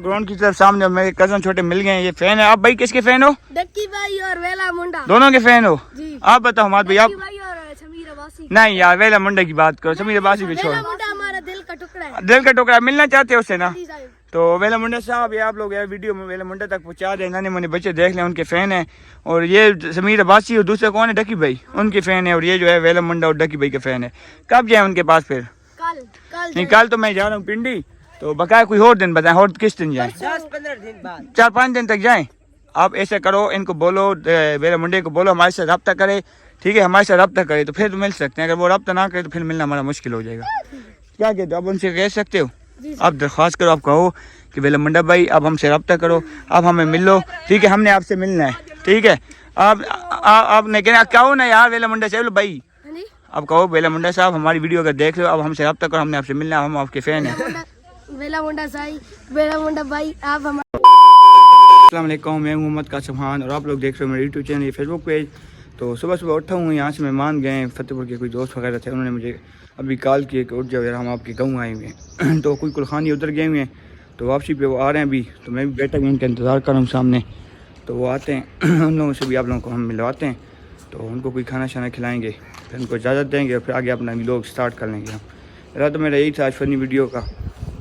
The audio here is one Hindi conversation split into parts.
ग्राउंड की तरफ सामने मेरे कजन छोटे मिल गए हैं। ये फैन है। आप भाई किसके फैन हो? डक्की भाई और वेला मुंडा दोनों के फैन हो जी। आप बताओ हमारे भाई आप? भाई और समीर अब्बासी। नहीं यार वेला मुंडा की बात करो, समीर अब्बासी को छोड़ो। वेला मुंडा हमारा दिल का टुकड़ा है। दिल का टुकड़ा मिलना चाहते हो उससे ना? जी साहब। तो वेला मुंडा साहब ये आप लोग यार वीडियो में वेला मुंडा तक पहुंचा दें, नाने मुन्ने बच्चे देख लें, उनके फैन है। और ये समीर अब्बासी और दूसरे कौन है? डक्की भाई, उनके फैन है। और ये जो है वेला मुंडा और डक्की भाई के फैन है। कब जाए उनके पास फिर? कल नहीं कल तो मैं जा रहा हूँ पिंडी, तो बकाया कोई और दिन बताएं, और किस दिन जाएं? 10-15 दिन बाद, 4-5 दिन तक जाएं। आप ऐसे करो, इनको बोलो, वेला मुंडे को बोलो हमारे साथ रब्ता करे, ठीक है? हमारे साथ रब्ता करे तो फिर तो मिल सकते हैं। अगर वो रब्ता ना करे तो फिर मिलना हमारा मुश्किल हो जाएगा। क्या कहते हो? आप उनसे कह सकते हो, आप दरख्वास्त करो, आप कहो कि वेला मुंडा भाई आप हमसे रब्ता करो, आप हमें मिल लो, ठीक है? हमने आपसे मिलना है, ठीक है? आपने कहना कहो ना यार वेला मुंडा चलो भाई, अब कहो वेला मुंडा साहब हमारी वीडियो अगर देख लो, अब हमसे रब्ता करो, हमने आपसे मिलना है, हम आपके फैन हैं। वेला मुंडा भाई आप हमारे। अस्सलाम वालेकुम, मैं मोहम्मद कासिम खान और आप लोग देख रहे हो मेरे यूट्यूब चैनल फेसबुक पेज। तो सुबह सुबह उठा हूँ, यहाँ से मेहमान गए फतेहपुर के, कोई दोस्त वगैरह थे, उन्होंने मुझे अभी कॉल किए कि उठ जाओ यार हम आपके गाँव आए हुए हैं। तो कोई कुलखानी उधर गए हुए हैं, तो वापसी पे वो आ रहे हैं अभी, तो मैं भी बैठा भी उनका इंतज़ार कर रहा हूँ सामने। तो वो आते हैं, उन लोगों से भी आप लोगों को हम मिलवाते हैं, तो उनको कोई खाना शाना खिलाएँगे, फिर उनको इजाज़त देंगे और फिर आगे अपना लोग स्टार्ट कर लेंगे हम। इरादा मेरा यही था आज फनी वीडियो का,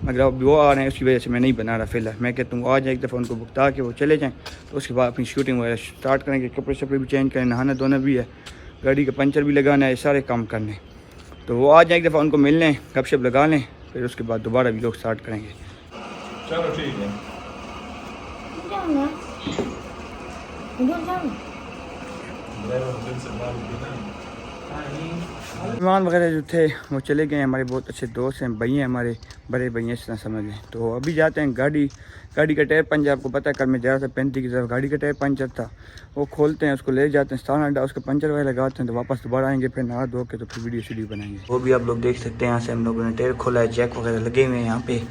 मगर अब वो आ रहे हैं उसकी वजह से मैं नहीं बना रहा फिलहाल। मैं कहता हूँ आज एक दफ़ा उनको भुगता के वो चले जाएँ, तो उसके बाद अपनी शूटिंग वगैरह स्टार्ट करेंगे। कपड़े शपड़े भी चेंज करें, नहाना धोना भी है, गाड़ी का पंचर भी लगाना है, सारे काम करने। तो वो आज एक दफ़ा उनको मिल लें, गपशप लगा लें, फिर उसके बाद दोबारा भी लोग स्टार्ट करेंगे। चलो ठीक है। मेहमान वगैरह जो थे वो चले गए, हमारे बहुत अच्छे दोस्त हैं, भाई हैं हमारे, बड़े भाई हैं इस तरह समझ लें। तो अभी जाते हैं, गाड़ी का टायर पंचर, आपको पता है कल मैं जा रहा था 35 की तरफ, गाड़ी का टायर पंचर था, वो खोलते हैं, उसको ले जाते हैं स्थान अड्डा, उसका पंचर वगैरह लगाते हैं, तो वापस दोबारा आएंगे, फिर नहा धो के तो फिर वीडियो बनाएंगे। वो भी आप लोग देख सकते हैं, यहाँ से हम लोगों ने टायर खोला है, जैक वगैरह लगे हुए हैं यहाँ पे,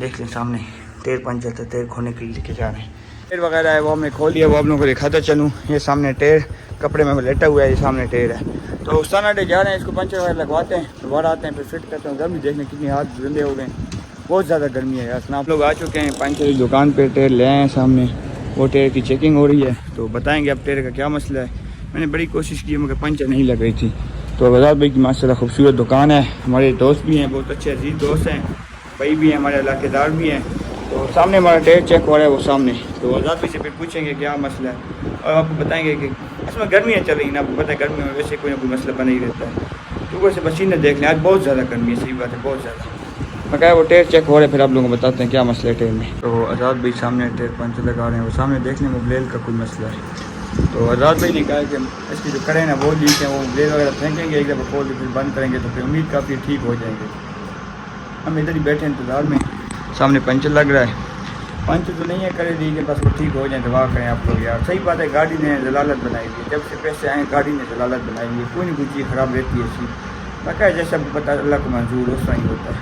देख लें सामने टायर पंचर था, टायर खोलने के लिए लेके जा रहे हैं। टायर वगैरह है वो हमने खोल लिया, वो आप लोगों को दिखाता चलूँ। ये सामने टायर कपड़े में लेटा हुआ है, ये सामने टायर है। तो सनाडे जा रहे हैं, इसको पंचर वगैरह लगवाते हैं, दोबारा आते हैं, फिर फिट करते हैं। गर्मी देखने कितनी हाथ गंदे हो गए, बहुत ज़्यादा गर्मी है यार। आप लोग आ चुके हैं पंचर की दुकान पे, टायर ले आए हैं सामने, वो टायर की चेकिंग हो रही है, तो बताएंगे अब टायर का क्या मसला है। मैंने बड़ी कोशिश की मगर पंचर नहीं लग रही थी। तो आज़ाद भाई की माशाल्लाह खूबसूरत दुकान है, हमारे दोस्त भी हैं, बहुत अच्छे अजीज दोस्त हैं, भाई भी हैं, हमारे इलाकेदार भी हैं। तो सामने हमारा टायर चेक हो रहा है वो सामने, तो आज़ाद भाई से फिर पूछेंगे क्या मसला है और आपको बताएंगे कि इसमें गर्मियाँ चल रही ना, आपको पता है गर्मी में वैसे कोई ना कोई मसला बना ही रहता है। तो वैसे पसीने देख लें, आज बहुत ज़्यादा गर्मी है, सही बात है, बहुत ज़्यादा। मैं कहा वो टायर चेक हो रहे, फिर आप लोगों को बताते हैं क्या मसला है टायर में। तो आज़ाद भाई सामने टायर पंचर लगा रहे हैं, वो सामने देख लें वो ब्लेड का कोई मसला है। तो आज़ाद भाई ने कहा कि इसकी जो कड़े ना वो लीक है, वो ब्लेड वगैरह फेंकेंगे, एक दफ़ा खोल के फिर बंद करेंगे, तो फिर उम्मीद काफ़ी ठीक हो जाएंगे। हम इधर ही बैठे इंतज़ार में, सामने पंचर लग रहा है, पंचर तो नहीं है करे दीजिए, बस वो ठीक हो जाए, दुआ करें आप लोग यार। सही बात है, गाड़ी ने जलालत बनाई हुई है, जब से पैसे आए गाड़ी ने जलालत बनाई हुई है, कोई नहीं कोई चीज़ ख़राब रहती है इसकी, बाका जैसा पता अल्लाह को मंजूर उस ही होता है।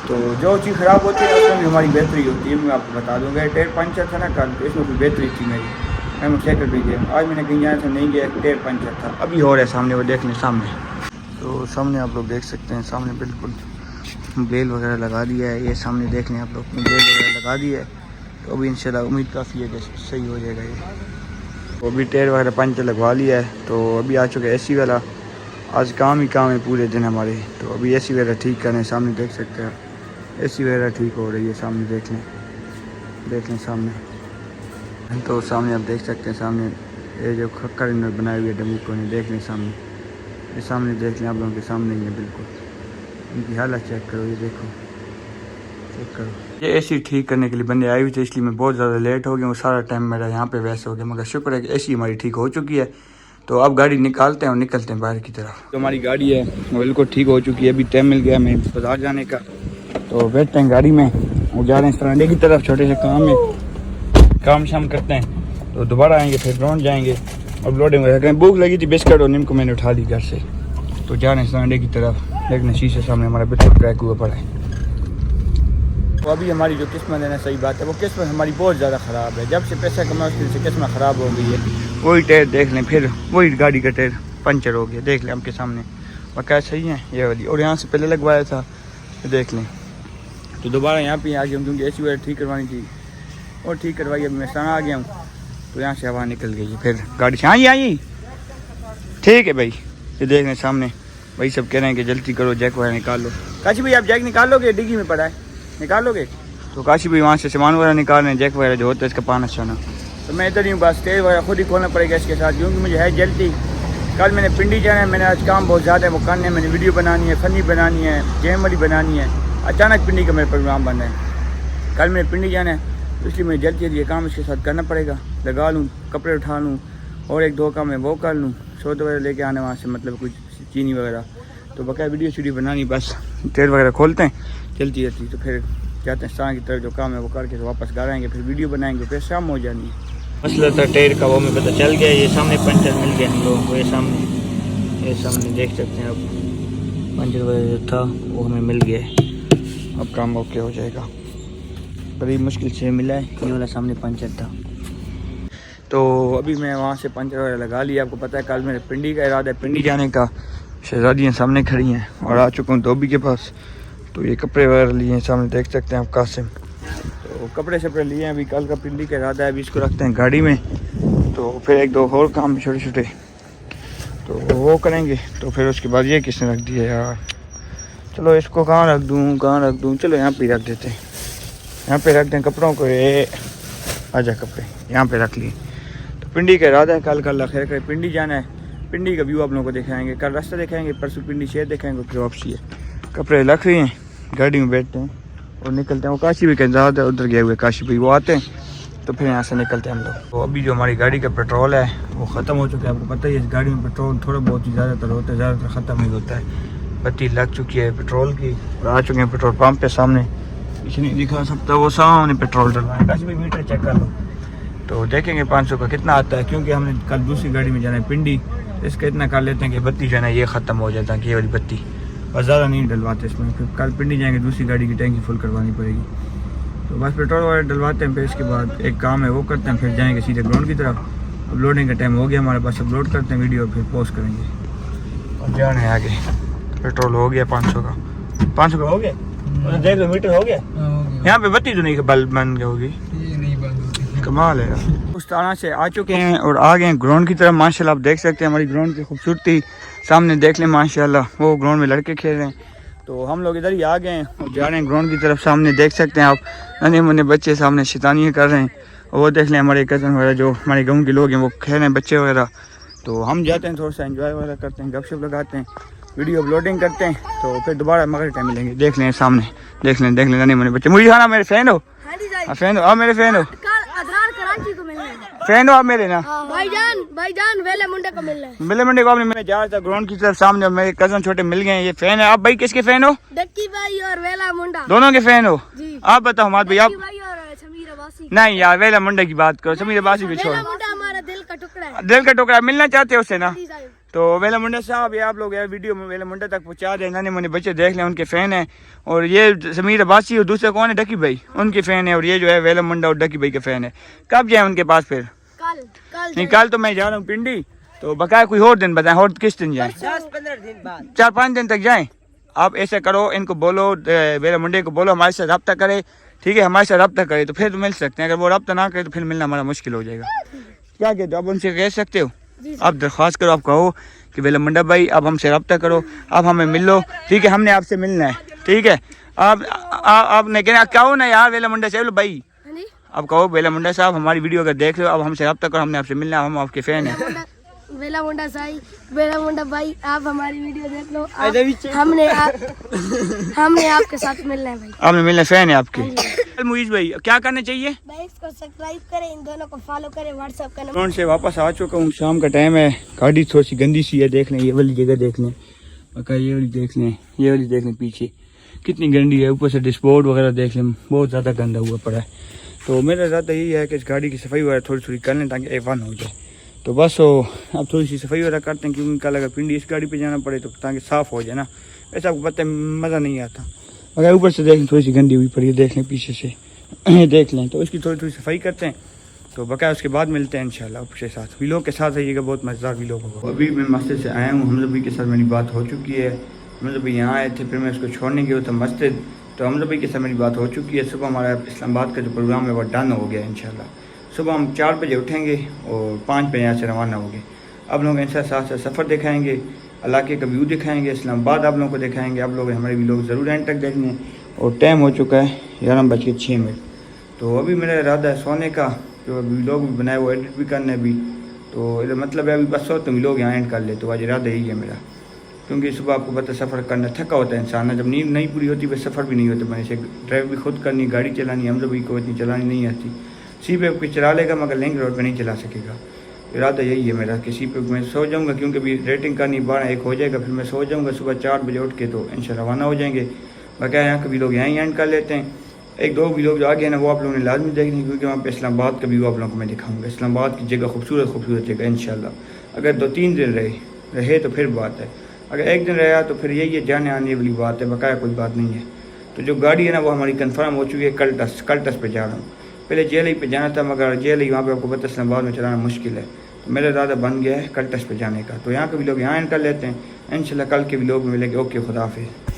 तो जो चीज़ ख़राब होती है उसमें भी हमारी बेहतरी होती है, मैं आपको बता दूँगा। टायर पंचर था ना कल, तो इसमें कोई बेहतरी थी मेरी, मैं चेक कर भी गया, आज मैंने कहीं जाना था नहीं गया, टायर पंचर था, अभी हो रहा है सामने, वो देख लें सामने। तो सामने आप लोग देख सकते हैं, सामने बिल्कुल ब्लेड वगैरह लगा दिया है, ये सामने देख लें आप लोग, ब्लेड वगैरह लगा दिया है, तो अभी इंशाल्लाह उम्मीद काफ़ी है कि सही हो जाएगा ये। तो अभी टायर वगैरह पंचर लगवा लिया है, तो अभी आ चुका है एसी वाला, आज काम ही काम है पूरे दिन हमारे। तो अभी एसी वगैरह ठीक करें, सामने देख सकते हैं एसी वगैरह ठीक हो रही है, सामने देख लें सामने। तो सामने आप देख सकते हैं, सामने ये जो खक्कर इन्होंने बनाई हुई है डमू को, देख लें सामने, ये सामने देख लें आप लोगों के सामने ही है बिल्कुल, इनकी हालत चेक करो, ये देखो चेक करो। ये एसी ठीक करने के लिए बंदे आए हुए थे, इसलिए मैं बहुत ज़्यादा लेट हो गया, वो सारा टाइम मेरा यहाँ पे वैसे हो गया, मगर शुक्र है कि एसी हमारी ठीक हो चुकी है। तो अब गाड़ी निकालते हैं और निकलते हैं बाहर की तरफ। तो हमारी गाड़ी है वो बिल्कुल ठीक हो चुकी है, अभी टाइम मिल गया हमें बाजार जाने का, तो बैठते हैं गाड़ी में और जा रहे हैं सरांडे की तरफ, छोटे से काम में काम शाम करते हैं, तो दोबारा आएंगे, फिर ग्राउंड जाएंगे और लोडिंग वगैरह करें। भूख लगी थी, बिस्किट और नींबू मैंने उठा ली घर से, तो जा रहे हैं सरांडे की तरफ। देखने शीशे सामने हमारा बिल्कुल क्रैक हुआ पड़ा है। तो अभी हमारी जो किस्मत है ना, सही बात है, वो किस्मत हमारी बहुत ज़्यादा ख़राब है। जब से पैसा कमा उसके से किस्मत ख़राब हो गई है। वही टायर देख लें, फिर वही गाड़ी का टायर पंचर हो गया, देख लें आपके सामने, बकाया सही है ये वाली, और यहाँ से पहले लगवाया था, देख लें तो दोबारा यहाँ पे आ गया हूँ क्योंकि AC वगैरह ठीक करवानी थी और ठीक करवाई। अभी मैं सना आ गया हूँ तो यहाँ से हवा निकल गई है, फिर गाड़ी से आई ठीक है भाई। ये देख रहे सामने भाई सब कह रहे हैं कि जल्दी करो, जैक वगैरह निकाल लो। काशी भाई आप जैक निकाल लोगे, डिग्गी में पड़ा है, निकाल लोगे? तो काशी भाई वहाँ से सामान वगैरह निकाल रहे हैं, जैक वगैरह जो होता है इसका पाना छाना। तो मैं इधर ही हूँ, बस तेल वगैरह खुद ही खोलना पड़ेगा इसके साथ क्योंकि मुझे है जल्दी। कल मैंने पिंडी जाना है, मैंने आज काम बहुत ज़्यादा है, वो करने मैंने वीडियो बनानी है, फनी बनानी है, गेम वाली बनानी है। अचानक पिंडी का मेरा प्रोग्राम बन रहा है, कल मैंने पिंडी जाना है तो इसलिए मुझे जल्दी ये काम इसके साथ करना पड़ेगा। लगा लूँ, कपड़े उठा लूँ और एक दो काम मैं वो कर लूँ, सौदे वगैरह लेके आने वहाँ से, मतलब कुछ चीनी वगैरह। तो बकाया वीडियो बनानी, बस तेल वगैरह खोलते हैं चलती रहती, तो फिर जाते हैं शाम की तरफ जो काम है वो करके तो वापस घर आएंगे, फिर वीडियो बनाएंगे, फिर शाम हो जानी है। मसला था टायर का, वो हमें पता चल गया, ये सामने पंचर मिल गया हम लोगों को, ये सामने देख सकते हैं आप, पंचर वगैरह जो था वो हमें मिल गया है। अब काम ओके हो जाएगा, बड़ी मुश्किल से मिला है, ये वाला सामने पंचर था। तो अभी मैं वहाँ से पंचर वगैरह लगा लिया। आपको पता है कल मेरे पिंडी का इरादा है, पिंडी जाने का। शहजादियाँ सामने खड़ी हैं और आ चुका हूँ धोबी के पास। तो ये कपड़े वगैरह लिए हैं, सामने देख सकते हैं आप कासिम। तो कपड़े शपड़े लिए हैं, अभी कल का पिंडी का इरादा है, अभी इसको रखते हैं गाड़ी में। तो फिर एक दो और काम छोटे छोटे तो वो करेंगे। तो फिर उसके बाद ये किसने रख दिया यार, चलो इसको कहाँ रख दूँ, चलो यहाँ पे रख देते हैं, यहाँ पे रख दें कपड़ों को। ये आजा कपड़े यहाँ पे रख लिए। तो पिंडी का इरादा है कल खैर कर पिंडी जाना है। पिंडी का व्यू आप लोगों को दिखाएंगे, कल रास्ता दिखाएंगे, परसों पिंडी शहर दिखाएंगे, फिर वापसी है। कपड़े रख रहे हैं, गाड़ी में बैठते हैं और निकलते हैं। वो काशी भाई का इंतजार उधर गए हुए, काशी भाई वो आते हैं तो फिर यहाँ से निकलते हैं हम लोग। तो अभी जो हमारी गाड़ी का पेट्रोल है वो ख़त्म हो चुका है। आपको पता ही है इस गाड़ी में पेट्रोल थोड़ा बहुत ही ज़्यादातर होता है, ज़्यादातर ख़त्म नहीं होता है। बत्ती लग चुकी है पेट्रोल की और आ चुके हैं पेट्रोल पंप पे। सामने पीछे नहीं दिखा सकता, वो सामने पेट्रोल डलवाएं। काशी भाई मीटर चेक कर लो तो देखेंगे 500 का कितना आता है, क्योंकि हमने कल दूसरी गाड़ी में जाना है पिंडी। इसका इतना कर लेते हैं कि बत्ती जो है ना ये ख़त्म हो जाता है कि ये वाली बत्ती, और ज़्यादा नहीं डलवाते इसमें। फिर कल पिंडी जाएंगे, दूसरी गाड़ी की टैंकी फुल करवानी पड़ेगी। तो बस पेट्रोल वगैरह डलवाते हैं, फिर इसके बाद एक काम है वो करते हैं, फिर जाएंगे सीधे ग्राउंड की तरफ। अब लोडिंग का टाइम हो गया हमारे पास, अब लोड करते हैं वीडियो, फिर पोस्ट करेंगे और जाने आगे। पेट्रोल हो गया 500 का, 500 का हो गया, देख लो मीटर हो गया। यहाँ पे बत्ती तो नहीं बल्ब बन गई होगी, कमाल है यार। उस तरह से आ चुके हैं और आ गए हैं ग्राउंड की तरफ। माशाल्लाह आप देख सकते हैं हमारी ग्राउंड की खूबसूरती, सामने देख लें माशाल्लाह, वो ग्राउंड में लड़के खेल रहे हैं। तो हम लोग इधर ही आ गए हैं और जा रहे हैं ग्राउंड की तरफ। सामने देख सकते हैं आप नन्हे मुन्ने बच्चे सामने शैतानियाँ कर रहे हैं, और वो देख लें हमारे कज़न वगैरह जो हमारे गाँव के लोग हैं वो खेल रहे हैं बच्चे वगैरह। तो हम जाते हैं, थोड़ा सा एंजॉय वगैरह करते हैं, गपशप लगाते हैं, वीडियो अपलोडिंग करते हैं। तो फिर दोबारा मगर टाइम मिलेंगे। देख लें सामने, देख लें नन्हे मुन्ने बच्चे। मुझे खाना मेरे फैन हो, फैन हो आप, मेरे फैन हो, फैन हो आप मेरे ना। भाईजान वेले मुंडे को मिलना है, मिले मंडे को आपने मैंने जा रहा था ग्राउंड की तरफ, सामने मेरे कजन छोटे मिल गए हैं, ये फैन है। आप भाई किसके फैन हो? डक्की भाई और वेला मुंडा दोनों के फैन हो जी। आप बताओ मात भाई आप? भाई और समीर अब्बासी। नहीं यार वेला मुंडा की बात करो, समीर अब्बासी को छोड़ो। वेला मुंडा हमारा दिल का टुकड़ा है, दिल का टुकड़ा, मिलना चाहते हो उससे ना? जी साहब। तो वेला मुंडा साहब, ये आप लोग यार वीडियो में वेला मुंडा तक पहुंचा दें, नन्हे मुन्ने बच्चे देख लें, उनके फैन है। और ये समीर अब्बासी और दूसरे कौन है, डक्की भाई, उनके फैन है। और ये जो है वेला मुंडा और डक्की भाई के फैन है। कब जाए उनके पास फिर? नहीं कल तो मैं जा रहा हूँ पिंडी, तो बकाया कोई और दिन बताएं, और किस दिन जाएं? 10-15 दिन बाद, 4-5 दिन तक जाएं। आप ऐसे करो, इनको बोलो, वेला मुंडे को बोलो हमारे साथ रब्ता करे, ठीक है, हमारे साथ रब्ता करे तो फिर तो मिल सकते हैं। अगर वो रब्ता ना करे तो फिर मिलना हमारा मुश्किल हो जाएगा। क्या कहते हो आप, उनसे कह सकते हो? आप दरख्वास्त करो, आप कहो कि वेला मुंडा भाई आप हमसे रब्ता करो, आप हमें मिल लो, ठीक है, हमने आपसे मिलना है, ठीक है। आपने कहना कहो ना यार वेला मुंडा से भाई, अब कहो वेला मुंडा साहब हमारी वीडियो अगर देख लो, अब हमसे रब्ता करो, हमने आपसे मिलना है, हम आपके फैन हैं। वेला मुंडा साई, वेला मुंडा भाई आप हमारी वीडियो देख लो, हमने आपके साथ मिलना है भाई, आपने मिलना, फैन है आपके। मुईज भाई क्या करना चाहिए? भाई इसको सब्सक्राइब करें, इन दोनों को फॉलो करें, व्हाट्सएप करें। ग्राउंड से वापस आ चुका हूँ, शाम का टाइम है, गाड़ी थोड़ी सी गंदी सी है, देख लें ये वाली जगह देख लें, ये वाली देख लें, ये वाली देख लें पीछे कितनी गंदी है, ऊपर से डिस्पोर्ट वगैरह देख लें बहुत ज़्यादा गंदा हुआ पड़ा है। तो मेरा ज़्यादा यही है कि इस गाड़ी की सफाई वगैरह थोड़ी थोड़ी कर लें ताकि A1 हो जाए। तो बस अब थोड़ी सी सफाई वगैरह करते हैं, क्योंकि कल अगर पिंडी इस गाड़ी पे जाना पड़े तो ताकि साफ़ हो जाए ना, ऐसा आपको पता है मज़ा नहीं आता। अगर ऊपर से देख लें थोड़ी सी गंदी हुई पड़ी है, देख लें पीछे से देख लें, तो इसकी थोड़ी थोड़ी सफाई करते हैं। तो बकाया उसके बाद मिलते हैं इंशाल्लाह आपके साथ। व्लॉग के साथ रहिएगा, बहुत मज़ेदार व्लॉग होगा। अभी मैं मस्जिद से आया हूँ, हमजा भाई के साथ मेरी बात हो चुकी है। हमजा भाई यहाँ आए थे, फिर मैं उसको छोड़ने गया था मस्जिद, तो हमजा भाई के साथ मेरी बात हो चुकी है। सुबह हमारा इस्लामाबाद का जो प्रोग्राम है वो डन हो गया इंशाल्लाह। सुबह हम 4 बजे उठेंगे और 5 बजे यहाँ से रवाना होंगे। आप लोग इनसे साथ साथ सफ़र दिखाएँगे, इलाके का व्यू दिखाएँगे, इस्लामाबाद आप लोगों को दिखाएँगे। आप लोग हमारे व्लॉग ज़रूर एंड तक देखेंगे। और टाइम हो चुका है 11:06। तो अभी मेरा इरादा है सोने का, जो व्लॉग भी बनाए वो एडिट भी करना है अभी। तो इधर मतलब है अभी बस हो तो व्लॉग यहाँ एंड कर ले। तो आज इरादा यही है मेरा, क्योंकि सुबह आपको पता सफ़र करना थका होता है इंसान, जब नींद नहीं पूरी होती बस सफ़र भी नहीं होता। मैंने से ड्राइव भी खुद करनी, गाड़ी चलानी, हम लोग को इतनी चलानी नहीं आती। सी पे कोई चला लेगा मगर लिंक रोड पे नहीं चला सकेगा। इरादा यही है मेरा कि सी पे मैं सो जाऊँगा, क्योंकि अभी रेटिंग करनी 12-1 हो जाएगा, फिर मैं सो जाऊँगा। सुबह 4 बजे उठ के तो इंशाल्लाह रवाना हो जाएंगे। बाकी यहाँ के व्लॉग यहाँ ही एंड कर लेते हैं। 1-2 व्लॉग जो आगे है ना वो आप लोगों ने लाजमी देखनी, क्योंकि वहाँ पे इस्लामाबाद का व्यू आप लोगों को मैं दिखाऊँगा। इस्लामाबाद की जगह खूबसूरत जगह इंशाल्लाह। अगर 2-3 दिन रहे तो फिर बात है, अगर 1 दिन रहा तो फिर यही है जाने आने वाली बात है, बकाया कोई बात नहीं है। तो जो गाड़ी है ना वो हमारी कंफर्म हो चुकी है। कल्टस पे जा रहा हूँ। पहले JLI पे जाना था मगर JLI वहाँ पे आपको पता इस्लामाबाद में चलाना मुश्किल है। तो मेरा इरादा बन गया है कल्टस पे जाने का। तो यहाँ के व्लॉग यहाँ एंड कर लेते हैं। इंशाल्लाह कल के व्लॉग में मिलेंगे। ओके, खुदा हाफिज़।